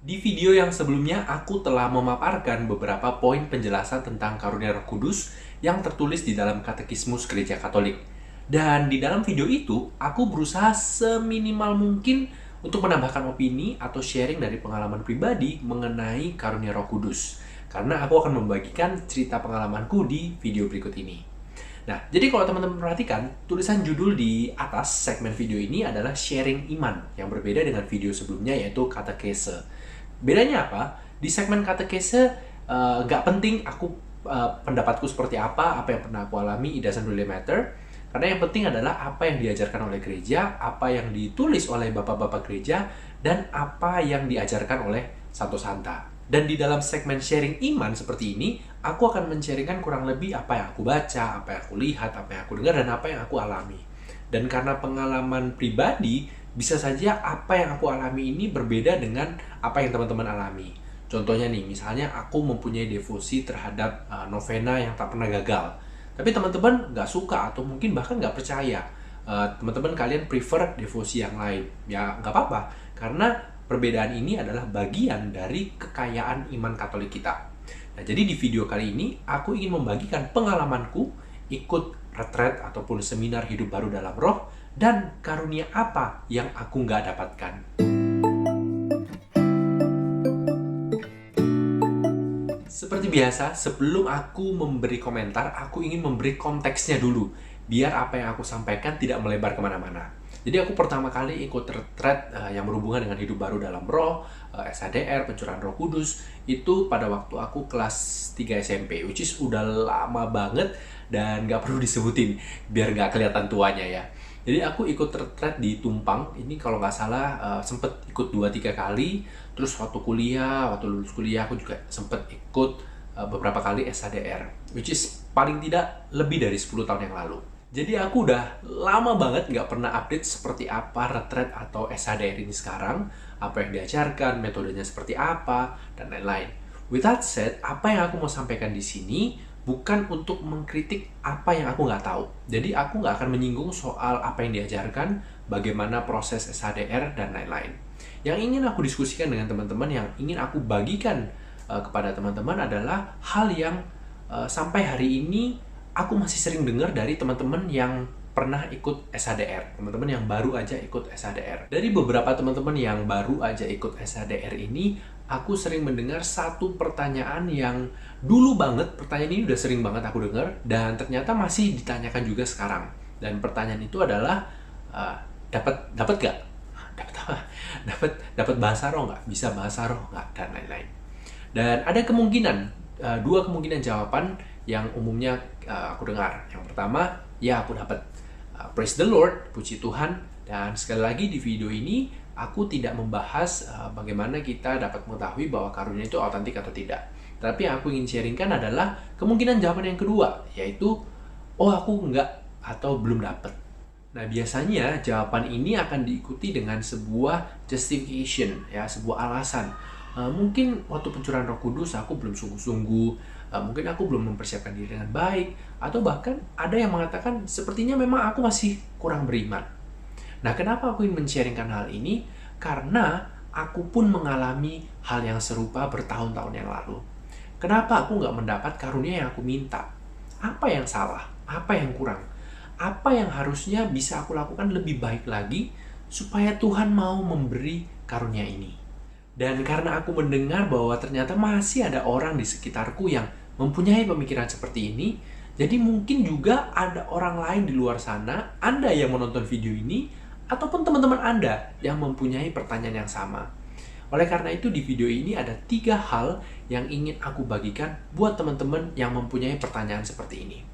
Di video yang sebelumnya, aku telah memaparkan beberapa poin penjelasan tentang karunia Roh Kudus yang tertulis di dalam Katekismus Gereja Katolik. Dan di dalam video itu, aku berusaha seminimal mungkin untuk menambahkan opini atau sharing dari pengalaman pribadi mengenai karunia Roh Kudus. Karena aku akan membagikan cerita pengalamanku di video berikut ini. Nah, jadi kalau teman-teman perhatikan, tulisan judul di atas segmen video ini adalah sharing iman, yang berbeda dengan video sebelumnya yaitu katekese. Bedanya apa? Di segmen katekese, nggak penting pendapatku seperti apa yang pernah aku alami, it doesn't really matter. Karena yang penting adalah apa yang diajarkan oleh gereja, apa yang ditulis oleh bapak-bapak gereja, dan apa yang diajarkan oleh Santo Santa. Dan di dalam segmen sharing iman seperti ini, aku akan men-sharingkan kurang lebih apa yang aku baca, apa yang aku lihat, apa yang aku dengar, dan apa yang aku alami. Dan karena pengalaman pribadi, bisa saja apa yang aku alami ini berbeda dengan apa yang teman-teman alami. Contohnya nih, misalnya aku mempunyai devosi terhadap novena yang tak pernah gagal. Tapi teman-teman nggak suka atau mungkin bahkan nggak percaya. Teman-teman kalian prefer devosi yang lain. Ya nggak apa-apa, karena perbedaan ini adalah bagian dari kekayaan iman Katolik kita. Nah, jadi di video kali ini, aku ingin membagikan pengalamanku ikut retret ataupun seminar hidup baru dalam roh, dan karunia apa yang aku nggak dapatkan. Seperti biasa, sebelum aku memberi komentar, aku ingin memberi konteksnya dulu, biar apa yang aku sampaikan tidak melebar kemana-mana. Jadi aku pertama kali ikut retret yang berhubungan dengan hidup baru dalam roh, SHDR, pencurahan Roh Kudus, itu pada waktu aku kelas 3 SMP, which is udah lama banget dan nggak perlu disebutin, biar nggak kelihatan tuanya ya. Jadi aku ikut retret di Tumpang, ini kalau nggak salah sempet ikut 2-3 kali, terus waktu lulus kuliah aku juga sempet ikut beberapa kali SHDR, which is paling tidak lebih dari 10 tahun yang lalu. Jadi aku udah lama banget nggak pernah update seperti apa retret atau SHDR ini sekarang, apa yang diajarkan, metodenya seperti apa, dan lain-lain. With that said, apa yang aku mau sampaikan di sini bukan untuk mengkritik apa yang aku nggak tahu. Jadi aku nggak akan menyinggung soal apa yang diajarkan, bagaimana proses SHDR, dan lain-lain. Yang ingin aku diskusikan dengan teman-teman, yang ingin aku bagikan kepada teman-teman adalah hal yang sampai hari ini aku masih sering dengar dari teman-teman yang pernah ikut SHDR, teman-teman yang baru aja ikut SHDR. Dari beberapa teman-teman yang baru aja ikut SHDR ini, aku sering mendengar satu pertanyaan yang dulu banget, pertanyaan ini udah sering banget aku dengar, dan ternyata masih ditanyakan juga sekarang. Dan pertanyaan itu adalah, dapat gak? Dapat apa? Dapat bahasa roh nggak? Bisa bahasa roh nggak? Dan lain-lain. Dan ada dua kemungkinan jawaban yang umumnya aku dengar. Yang pertama, ya aku dapat. Praise the Lord, puji Tuhan. Dan sekali lagi di video ini, aku tidak membahas bagaimana kita dapat mengetahui bahwa karunia itu autentik atau tidak. Tapi yang aku ingin sharingkan adalah kemungkinan jawaban yang kedua, yaitu, oh aku enggak atau belum dapat. Nah, biasanya jawaban ini akan diikuti dengan sebuah justification, ya, sebuah alasan. Mungkin waktu pencurahan Roh Kudus aku belum sungguh-sungguh, mungkin aku belum mempersiapkan diri dengan baik, atau bahkan ada yang mengatakan sepertinya memang aku masih kurang beriman. Nah, kenapa aku ingin men-sharingkan hal ini? Karena aku pun mengalami hal yang serupa bertahun-tahun yang lalu. Kenapa aku nggak mendapat karunia yang aku minta? Apa yang salah? Apa yang kurang? Apa yang harusnya bisa aku lakukan lebih baik lagi supaya Tuhan mau memberi karunia ini? Dan karena aku mendengar bahwa ternyata masih ada orang di sekitarku yang mempunyai pemikiran seperti ini, jadi mungkin juga ada orang lain di luar sana, Anda yang menonton video ini, ataupun teman-teman Anda yang mempunyai pertanyaan yang sama. Oleh karena itu di video ini ada 3 hal yang ingin aku bagikan buat teman-teman yang mempunyai pertanyaan seperti ini.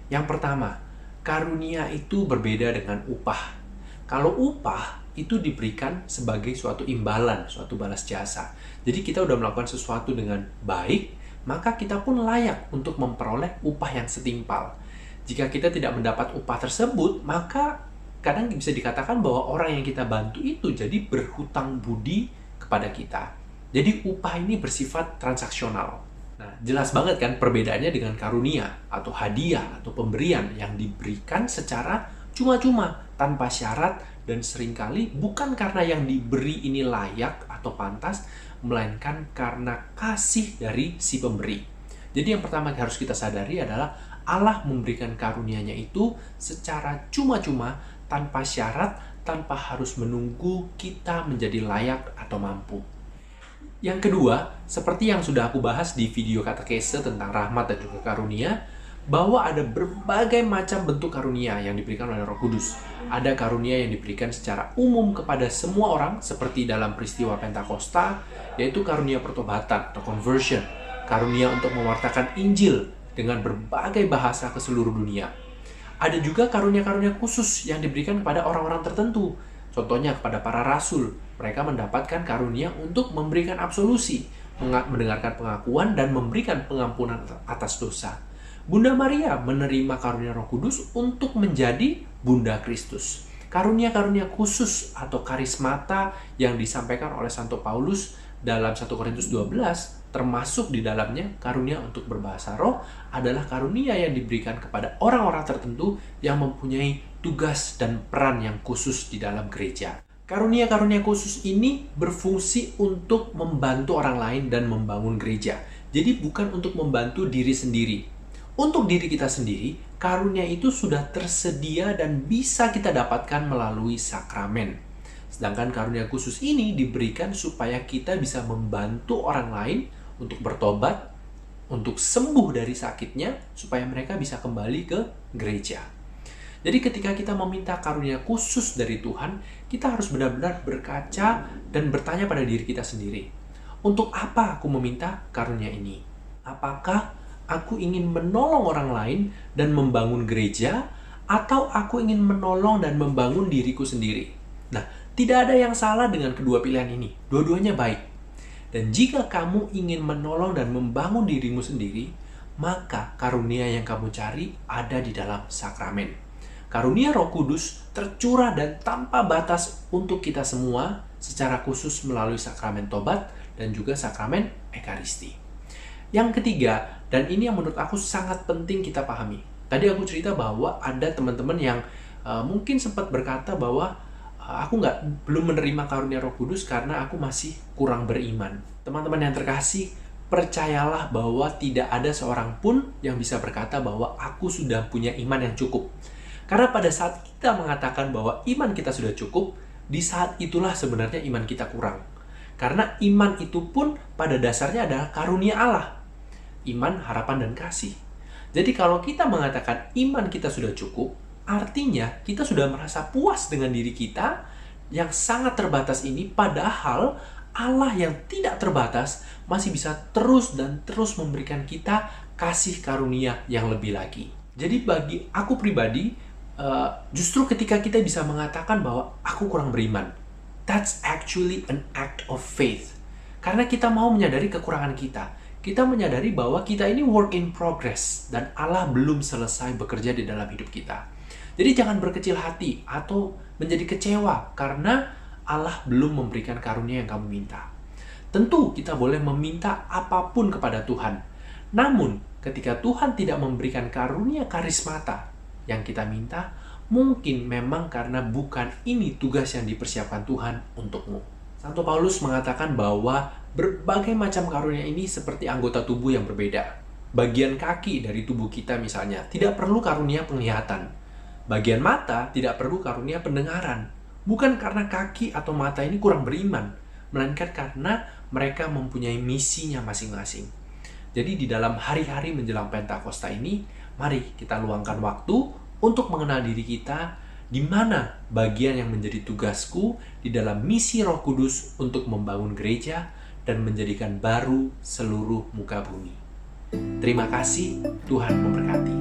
Yang pertama, karunia itu berbeda dengan upah. Kalau upah itu diberikan sebagai suatu imbalan, suatu balas jasa. Jadi kita udah melakukan sesuatu dengan baik, maka kita pun layak untuk memperoleh upah yang setimpal. Jika kita tidak mendapat upah tersebut, maka kadang bisa dikatakan bahwa orang yang kita bantu itu jadi berhutang budi kepada kita. Jadi upah ini bersifat transaksional. Nah, jelas banget kan perbedaannya dengan karunia atau hadiah atau pemberian yang diberikan secara cuma-cuma, tanpa syarat, dan seringkali bukan karena yang diberi ini layak atau pantas, melainkan karena kasih dari si pemberi. Jadi yang pertama yang harus kita sadari adalah Allah memberikan karunia-Nya itu secara cuma-cuma, tanpa syarat, tanpa harus menunggu kita menjadi layak atau mampu. Yang kedua, seperti yang sudah aku bahas di video katekese tentang rahmat dan juga karunia, bahwa ada berbagai macam bentuk karunia yang diberikan oleh Roh Kudus. Ada karunia yang diberikan secara umum kepada semua orang, seperti dalam peristiwa Pentakosta, yaitu karunia pertobatan atau conversion, karunia untuk mewartakan Injil dengan berbagai bahasa ke seluruh dunia. Ada juga karunia-karunia khusus yang diberikan kepada orang-orang tertentu. Contohnya kepada para rasul, mereka mendapatkan karunia untuk memberikan absolusi, mendengarkan pengakuan, dan memberikan pengampunan atas dosa. Bunda Maria menerima karunia Roh Kudus untuk menjadi Bunda Kristus. Karunia-karunia khusus atau karismata yang disampaikan oleh Santo Paulus dalam 1 Korintus 12, termasuk di dalamnya karunia untuk berbahasa roh, adalah karunia yang diberikan kepada orang-orang tertentu yang mempunyai tugas dan peran yang khusus di dalam gereja. Karunia-karunia khusus ini berfungsi untuk membantu orang lain dan membangun gereja. Jadi bukan untuk membantu diri sendiri. Untuk diri kita sendiri, karunia itu sudah tersedia dan bisa kita dapatkan melalui sakramen. Sedangkan karunia khusus ini diberikan supaya kita bisa membantu orang lain untuk bertobat, untuk sembuh dari sakitnya, supaya mereka bisa kembali ke gereja. Jadi ketika kita meminta karunia khusus dari Tuhan, kita harus benar-benar berkaca dan bertanya pada diri kita sendiri. Untuk apa aku meminta karunia ini? Apakah aku ingin menolong orang lain dan membangun gereja, atau aku ingin menolong dan membangun diriku sendiri? Nah, tidak ada yang salah dengan kedua pilihan ini. Dua-duanya baik. Dan jika kamu ingin menolong dan membangun dirimu sendiri, maka karunia yang kamu cari ada di dalam sakramen. Karunia Roh Kudus tercurah dan tanpa batas untuk kita semua, secara khusus melalui sakramen tobat dan juga sakramen Ekaristi. Yang ketiga, dan ini yang menurut aku sangat penting kita pahami. Tadi aku cerita bahwa ada teman-teman yang mungkin sempat berkata bahwa aku belum menerima karunia Roh Kudus karena aku masih kurang beriman. Teman-teman yang terkasih, percayalah bahwa tidak ada seorang pun yang bisa berkata bahwa aku sudah punya iman yang cukup. Karena pada saat kita mengatakan bahwa iman kita sudah cukup, di saat itulah sebenarnya iman kita kurang. Karena iman itu pun pada dasarnya adalah karunia Allah. Iman, harapan, dan kasih. Jadi kalau kita mengatakan iman kita sudah cukup, artinya kita sudah merasa puas dengan diri kita yang sangat terbatas ini, padahal Allah yang tidak terbatas masih bisa terus dan terus memberikan kita kasih karunia yang lebih lagi. Jadi bagi aku pribadi, justru ketika kita bisa mengatakan bahwa aku kurang beriman, that's actually an act of faith. Karena kita mau menyadari kekurangan kita. Kita menyadari bahwa kita ini work in progress dan Allah belum selesai bekerja di dalam hidup kita. Jadi jangan berkecil hati atau menjadi kecewa karena Allah belum memberikan karunia yang kamu minta. Tentu kita boleh meminta apapun kepada Tuhan. Namun ketika Tuhan tidak memberikan karunia karismata yang kita minta, mungkin memang karena bukan ini tugas yang dipersiapkan Tuhan untukmu. Santo Paulus mengatakan bahwa berbagai macam karunia ini seperti anggota tubuh yang berbeda. Bagian kaki dari tubuh kita misalnya tidak perlu karunia penglihatan. Bagian mata tidak perlu karunia pendengaran. Bukan karena kaki atau mata ini kurang beriman, melainkan karena mereka mempunyai misinya masing-masing. Jadi di dalam hari-hari menjelang Pentakosta ini, mari kita luangkan waktu untuk mengenal diri kita, di mana bagian yang menjadi tugasku di dalam misi Roh Kudus untuk membangun gereja dan menjadikan baru seluruh muka bumi. Terima kasih, Tuhan memberkati.